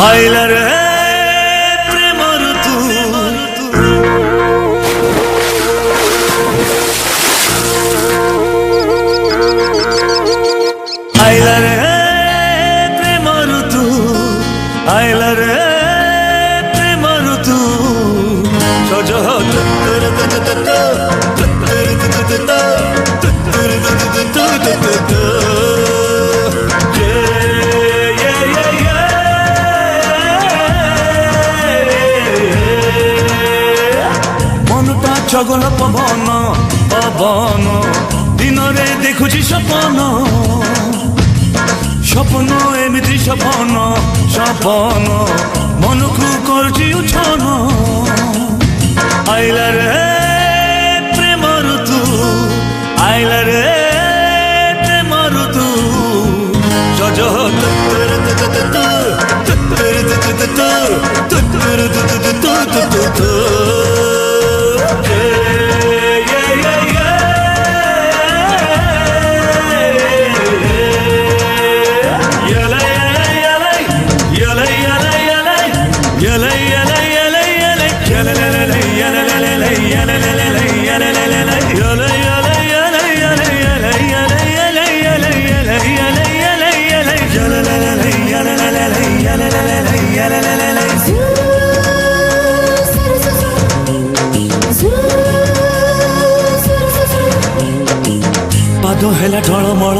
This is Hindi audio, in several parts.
आइला रे प्रेम ऋतु आइला रे प्रेम ऋतु आइला रे प्रेम ऋतु सज चगल पवन पवन दिन रे देखुची सपन सपन एमिति सपन सपन मन को करची उछन आइला रे प्रेम ऋतु आइला रे प्रेम ऋतु सज पाद है ढलमल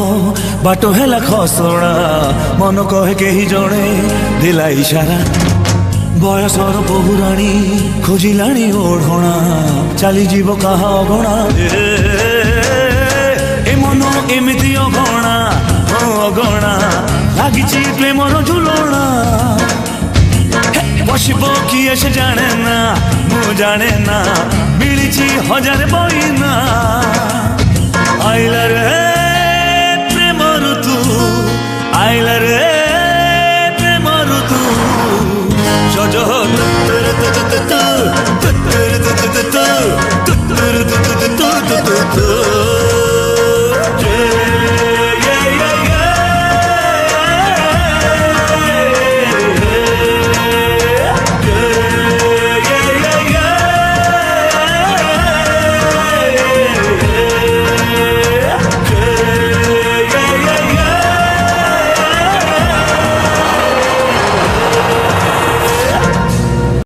बाट है खसड़ा मन कहे कही जड़े दिला इशारा बयसर बहुराणी खोजिलाणी ओढ़णा चली जीव कहा अगणा ए मन एमिति अगणा अगणा लागिची प्रेमर झुलणा बसब किए से जाने ना मु जाने ना मिली हजार बहिना आइला रे प्रेम ऋतु आइला रे